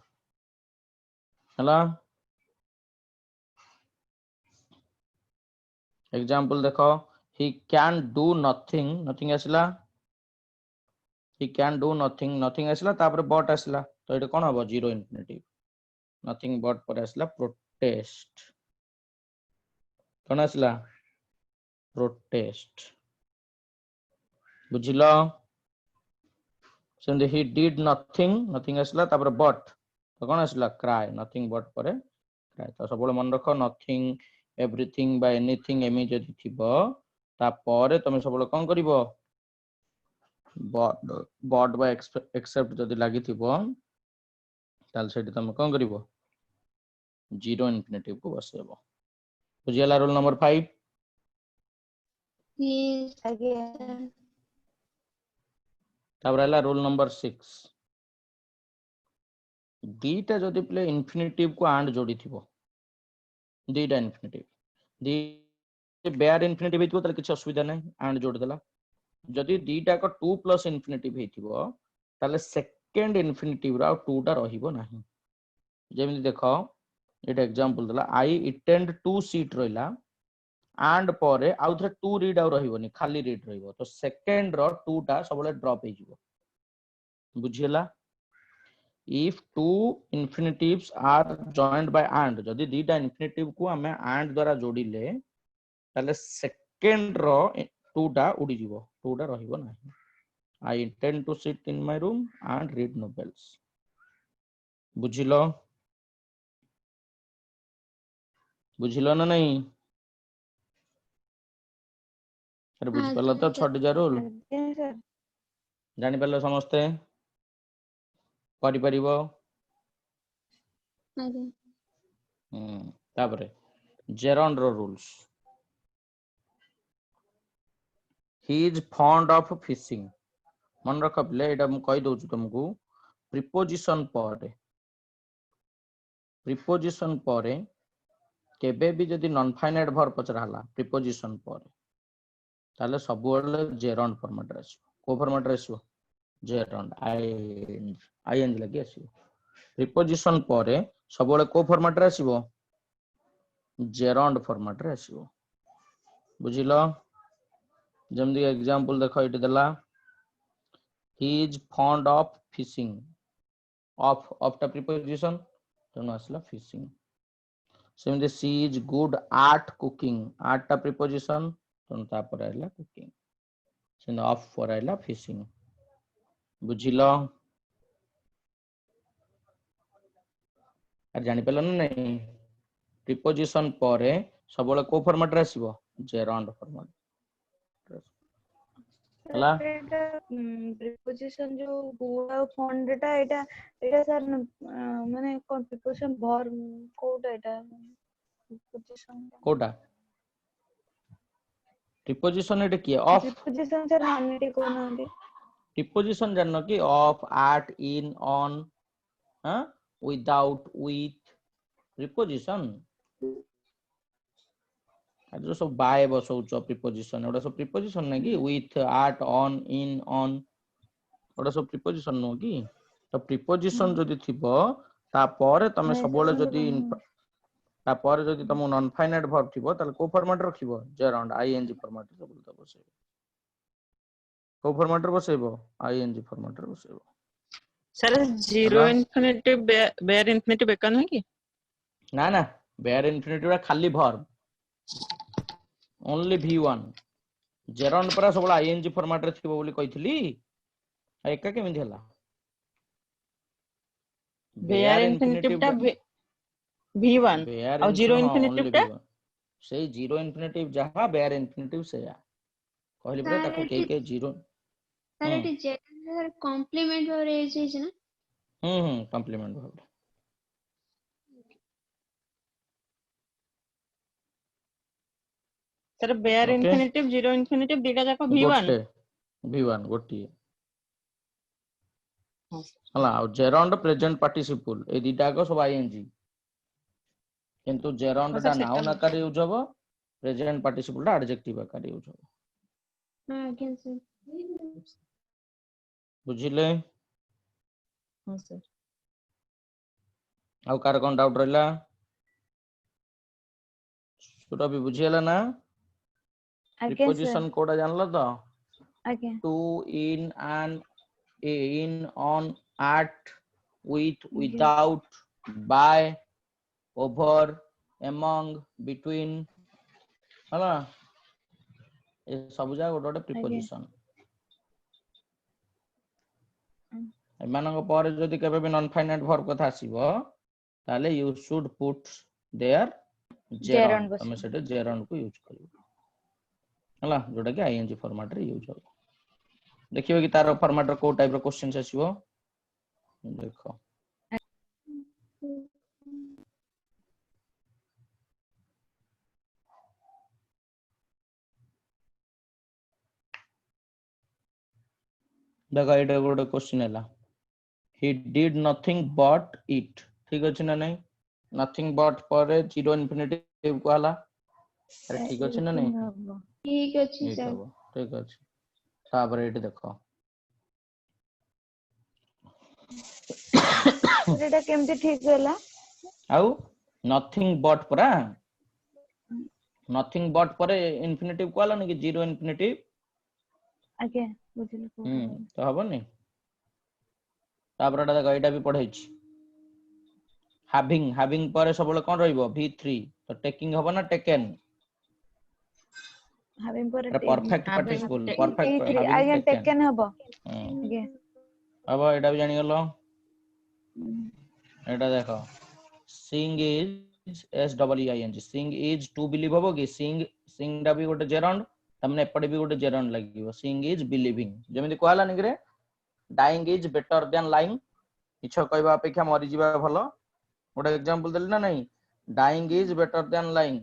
हला एग्जांपल देखो he can do nothing आसला he can do nothing, nothing आसला तापर but आसला तो एटा कोन हबो जीरो इन्फिनिटिव nothing but पर आसला protest कोन आसला protest बुझिलो सेंदे he did nothing, nothing आसला तापर but तो कोन आसला cry, nothing but पर cry तो सबले मन रखो nothing everything by anything एमी जदि थिबो ता परे तमे सबले कोन करिवो बॉट बाय एक्सेप्ट जदि लागि थिबो ताल सेठी तमे कोन करिवो जीरो इन्फिनिटिव को बसेबो बुझियला रूल नंबर 5 Yes. आगे तापर हला रूल नंबर 6 दीटा जदि प्ले इन्फिनिटिव को एंड जोड़ी थिबो दीटा इन्फिनिटिव दी बेयर इन्फिनिटिव हेतिबो ताले किछ असुविधा नै एंड जोड़ी देला जदि दीटा को 2 प्लस इन्फिनिटिव हेतिबो ताले सेकंड इन्फिनिटिव रा 2 टा रहिबो नाही जेमिति देखो एटा एग्जांपल देला आई अटेंड टू सीट रहिला एंड परे आउ थरे 2 रीड आउ रहिबोनी खाली रीड रहिबो तो सेकंड रो 2 टा सबले ड्रॉप हे जिवो बुझियला if two infinitives are joined by and जदि दीटा इन्फिनिटिव को हमें and द्वारा जोड़िले ताले सेकंड रो 2 टा उडी जिवो 2 टा रहिबो नाही I intend to sit in my room and read novels बुझिलो बुझिलो ना नहीं अरे बुझ पालो तो छोड़ जा रूल आगे सर जानि पालो समस्ते करि परिबो आगे तापरे Jeron row rules he is fond of fishing मन रख पिले एटा मु कहि दोछु तुमको प्रीपोजिशन परे केबे भी जदि नॉन फाइनाइट वर्ब पचरा हला प्रीपोजिशन परे ताले सब वेले जेरॉन फॉर्मेट रे आसीबो को फॉर्मेट रे आसीबो जेरॉन आईएनजी लगी आसीबो प्रीपोजिशन परे सब वेले को फॉर्मेट रे आसीबो जेरॉन फॉर्मेट रे आसीबो बुझिलो जेमदी एग्जांपल देखो इट देला he is fond of fishing of ता प्रीपोजिशन तनो आसला fishing सेमदे she is good at cooking at ता प्रीपोजिशन तनो ता पर आइला cooking सेन of पर आइला fishing बुझिलो आ जानि पेलो नै प्रीपोजिशन परे सबले को फॉर्मेट रे आसीबो जेरॉन फॉर्मेट हला प्रीपोजिशन जो गुड फंड टा एटा एटा सर माने कोन प्रीपोजिशन भर कोटा एटा कोटा प्रीपोजिशन एटा की ऑफ प्रीपोजिशन सर माने कोन होती प्रीपोजिशन जाननो कि ऑफ एट इन ऑन हां विदाउट विथ प्रीपोजिशन जो सब बाय बसौच प्रीपोजिशन ओडा सब प्रीपोजिशन नै कि with at on in on ओडा सब प्रीपोजिशन नो कि तो प्रीपोजिशन जदि थिबो ता परे तमे सबले जदि ता परे जदि तम नॉन फाइनाइट वर्ब थिबो ताले को फॉर्मेट रखिबो जेरॉन्ड आईएनजी फॉर्मेट रे बोलता बसे को फॉर्मेट रे बसेबो आईएनजी फॉर्मेट रे बसेबो sir zero infinitive bare infinitive एका नहीं कि ना ना बेयर इन्फिनिटिव रा खाली वर्ब ओनली v1 जेरॉन्ड पर सबला आईएनजी फॉर्मेट रे थिबो बोली कहितली एका केमिति हला बेयर इन्फिनिटिव टा v1 और जीरो इन्फिनिटिव टा से जीरो इन्फिनिटिव जहां बेयर इन्फिनिटिव से या कहली बरे ताको के जीरो सर एटी जेड कॉम्प्लीमेंट और एज है ना कॉम्प्लीमेंट भाव sir bare infinitive zero infinitive दीटा जाको v1 गोटी हला और जेरॉन्ड प्रेजेंट पार्टिसिपल ए दीटा को सब आईएनजी किंतु जेरॉन्ड दा नाउन आकार यूज होबो प्रेजेंट पार्टिसिपल दा एडजेक्टिव आकार यूज होबो हां कैसे बुझिले हां सर आउ कार कोन डाउट रहला सुरा भी बुझियला ना प्रीपोजिशन कोडा जानलो तो आगे to in and in, on, at, with, without, by, over, among, between ହେଲା ଏ ସବୁ ଯାକ ଗୋଟେ ଗୋଟେ ପ୍ରିପୋଜିସନ ଏମାନଙ୍କ ପରେ ଯଦି କେବେ ବି ନନ୍ ଫାଇନାଇଟ୍ ଭର୍ବ କଥା ଆସିବ ତାହେଲେ you should put there gerund ତମେ ସେଠି gerund କୁ ୟୁଜ କରିବ ହେଲା ଯୋଉଟା କି ing ଫର୍ମାଟ ରେ ୟୁଜ ହବ ଦେଖିବ କି ତାର ଫର୍ମାଟ ର କୋଉ ଟାଇପ ର क्वेश्चंस ଆସିବ ଦେଖ देखो एटा गोटे क्वेश्चन हैला he did nothing but eat ठीक अछि ना नहीं nothing but पर जीरो इंफिनिटिव को हला अरे ठीक अछि ना नहीं ठीक अछि सर ठीक अछि तापर एटी देखो एटा केमति ठीक होला आउ nothing but परा nothing but पर इंफिनिटिव को हला कि जीरो इंफिनिटिव आगे बुझिल तो हबनी तापर एटा देखो एटा भी पढाई छी having पर सबले कोन रहइबो v3 तो टेकिंग हबो ना टेकन having पर perfect participle perfect having taken हबो आगे अब एटा भी जानि गलो एटा देखो sing is SEEING sing is to believe हबो कि sing दा भी गोटे जेरंड तमने एपडे भी गोटे जेरंड लागिवो sing is believing जेमिति कहला निगरे dying is better than lying किछ कहबा अपेक्षा मरि जिबा भलो गोटे एग्जांपल देली ना नहीं dying is better than lying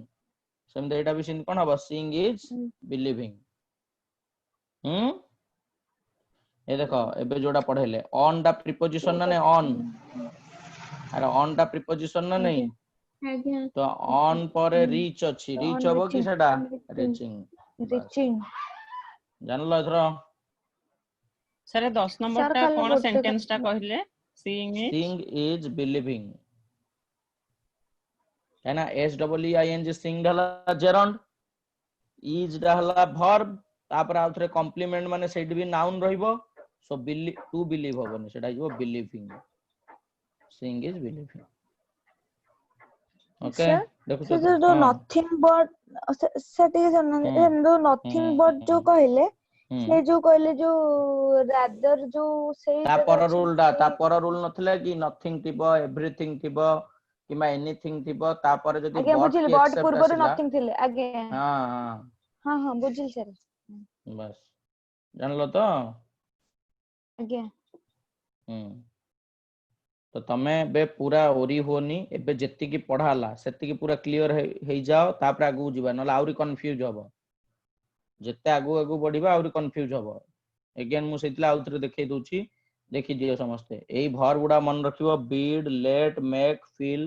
सेमते एटा भी सिन कोन हबो sing is believing ए देखो एबे जोड़ा पढेले on दा प्रीपोजिशन ना नहीं on अरे on दा प्रीपोजिशन ना नहीं तो on पर reach अछि reach हबो कि सेटा reaching जानलो एथरो सर 10 नंबर टा कोन सेंटेंस टा कहले seeing is believing है ना SEEING sing हला जेरंड is हला verb तापर आउथरे कॉम्प्लीमेंट माने सेट भी नाउन रहइबो सो टू बिलीव हबनी सेटा इबो believing sing is believing okay देखो तो जो nothing but set is nothing but जो कहले से जो कहले जो रादर जो से ता पर रूल नथले कि नथिंग थिबो एवरीथिंग थिबो किमा एनीथिंग थिबो ता पर जदी बट की बट पूर्व नथिंग थिले आगे हां हां हां बुझिल सर बस जानलो तो आगे तो तमे बे पूरा ओरी होनी एबे जेति की पढाला सेति की पूरा क्लियर हे जाओ तापर आगु जिबा नला आउरी कंफ्यूज हबो जेते आगु बढ़िबा आउरी कंफ्यूज हबो अगेन मु सेतिला आउतरे देखै दोछि देखि दियो समस्ते एई भर गुडा मन रखिबो bid let make feel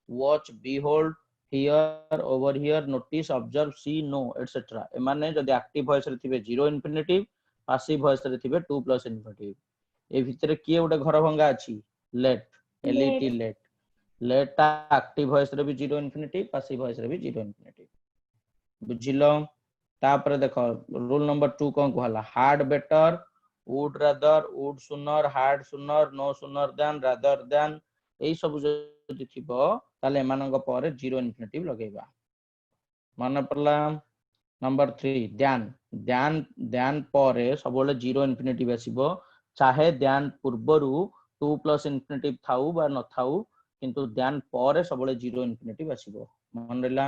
watch behold hear overhear notice observe see know etcetera ए माने जदी एक्टिव वॉइस रे थिबे जीरो इंफिनिटिव पैसिव वॉइस रे थिबे 2 प्लस इंफिनिटिव ए भितरे किए उडे घर भंगा अछि लेट let let ता एक्टिव वॉइस रे भी जीरो इंफिनिटिव पैसिव वॉइस रे भी जीरो इंफिनिटिव बुझिलो तापर देखो रूल नंबर 2 कोन कहला hard better would rather would sooner had sooner no sooner than rather than एई सब जति थिबो ताले एमानंग परे जीरो इंफिनिटिव लगेबा माने पड़ला नंबर 3 ध्यान परे सबले जीरो इंफिनिटिव आसीबो चाहे ध्यान पूर्वरु 2 प्लस इंफिनिटिव थाउ बा न थाउ किंतु ध्यान परे सबले जीरो इंफिनिटिव आसीबो मन रेला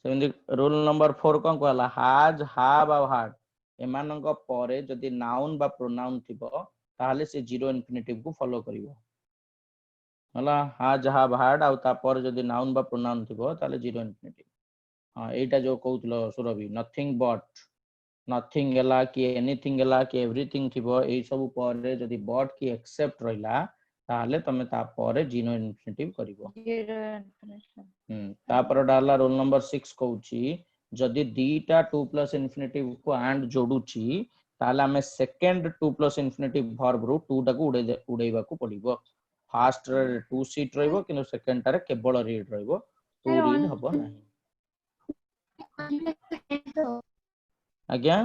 सेमि रूल नंबर 4 कोन कहला has have और had एमानंग परे जदी नाउन बा प्रोनाउन थिबो ताले से जीरो इंफिनिटिव को फॉलो करिवो हला has have had आउ ता पर जदी नाउन बा प्रोनाउन थिबो ताले जीरो इंफिनिटिव हां एटा जो कहउतलो सुरभि नथिंग बट नथिंग गेला कि एनीथिंग गेला कि एवरीथिंग थिबो एई सब पर जदी बट की एक्सेप्ट रहिला ताले तमे ता पर जीरो इंफिनिटिव करिवो ता पर डाला रोल नंबर 6 कहउची जदी दीटा 2 प्लस इंफिनिटिव को एंड जोडुची ताले हमें सेकंड 2 प्लस इंफिनिटिव वर्ब रो 2 टा को उडैबा को पड़िबो फर्स्ट रे 2 सीट रहइबो किंतु सेकंड टारे केवल रीड रहइबो 2 रीड हबो नाही आज्ञा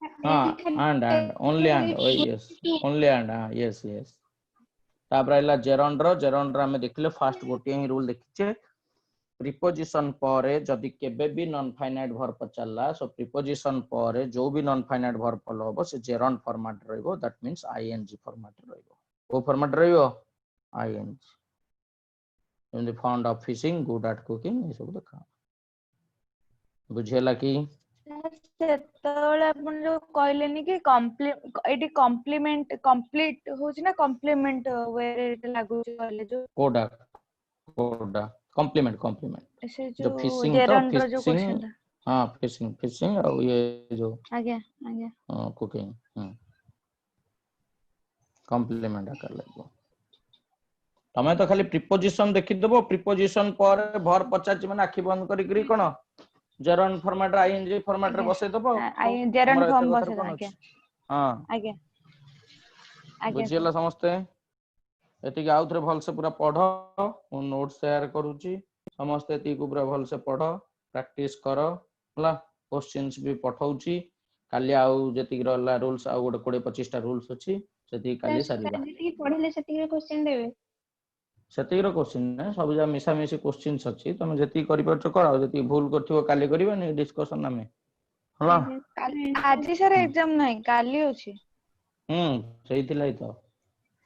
and only and oh yes only and yes yes तापर आइला जेरंड रो हमें देखले फास्ट गोटे ही रूल देखिचे प्रीपोजिशन पर जदि केबे भी नॉन फाइनाइट वर्ब पचारला सो प्रीपोजिशन पर जो भी नॉन फाइनाइट वर्ब फॉलो होबो से जेरंड फॉर्मेट रहइबो दैट मींस आईएनजी फॉर्मेट रहइबो ओ फॉर्मेट रहइबो I N G in the fond of fishing good at cooking ए सब देखा बुझेला कि ସେତେବେଳେ ଆପଣ ଯୋଉ କହିଲେନି କି ଏଇଠି କମ୍ପ୍ଲିମେଣ୍ଟ କମ୍ପ୍ଲିଟ ହଉଛି ନା କମ୍ପ୍ଲିମେଣ୍ଟ ୱେରେ ଏଇଟା ଲାଗୁଛି କହିଲେ ଯୋଉ कोडा कॉम्प्लीमेंट ସେ जो ଯୋଉ फिशिंग तो ଜେରଣ୍ଡର ଯୋଉ फिशिंग क्वेश्चन ଟା हाँ फिशिंग और ये जो ଆଜ୍ଞା ଆଜ୍ଞା कुकिंग कॉम्प्लीमेंट आकर लगो तमे तो खाली प्रीपोजिशन देखि देबो प्रीपोजिशन पर वर्ब पचाच माने आखि बंद करी करी कोन जेरंड फॉर्मेट आईएनजी फॉर्मेट रे बसै देबो जेरंड हमरा फॉर्म एते बसै कथर कोन आଜ୍ଞା हां ଆଜ୍ଞା ଆଜ୍ଞା बुझियला समझते एतिक आउ थरे भल से पूरा पढ़ो मु नोट शेयर करूची समस्त एतिक पूरा भल से पढ़ो प्रैक्टिस करो हला क्वेश्चंस भी पठाउची काली आउ जेतिक रहला रूल्स आउ गोटे 20-25 टा रूल्स अछि सेति काली सारीबा ଯେତିକି ପଢିଲେ ସେତିକି क्वेश्चन देबे सेतिक रो क्वेश्चन ने सब जा मिसा मिसी क्वेश्चंस अछि तमे जेति करि परछो कर जेति भूल करथियो काली करिबा नि डिस्कशन में हला ଆଜି ସାର୍ ଏକ୍ଜାମ ନାହିଁ କାଲି ଅଛି ସେଇଥିଲାଇ ତ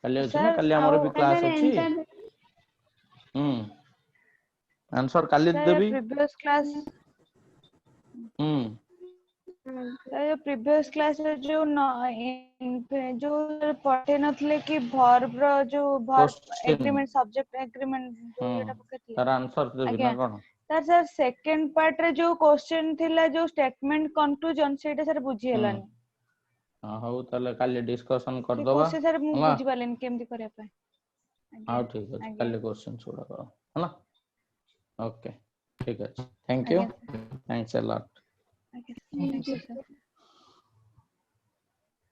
କାଲି ଅଛି ନା ସାର୍ କାଲି ଆମର ଆଉ ବି କ୍ଲାସ ଅଛି आंसर काली ସାର୍ देबी ପ୍ରିଭିୟସ୍ କ୍ଲାସ୍ ସାର୍ ପ୍ରିଭିୟସ୍ କ୍ଲାସରେ ଯୋଉ ପଠେଇ ନଥିଲେ କି ଭର୍ବ ର ଯୋଉ verb question agreement subject agreement ଯୋଉ ଏଟା ପକେଇଥିଲେ तार आंसर देबी ଆଜ୍ଞା ना कोन ସାର୍ ସେକେଣ୍ଡ ପାର୍ଟ ରେ ଯୋଉ क्वेश्चन ଥିଲା ଯୋଉ स्टेटमेंट कंक्लूजन ସେଇଟା ସାର୍ बुझी हेलानी हां हौ ताले काली डिस्कशन कर ସେ दबा क्वेश्चन साର୍ ମୁଁ होला बुझी पालेनी केमती କରିବା ପାଇଁ हां ଆଜ୍ଞା ठीक ଅଛି ଆଜ୍ଞା काली क्वेश्चन छोड़ा करो होला ओके ठीक ଅଛି थैंक यू ଆଜ୍ଞା थैंक्स अ लॉट ଆଜ୍ଞା थैंक यू सर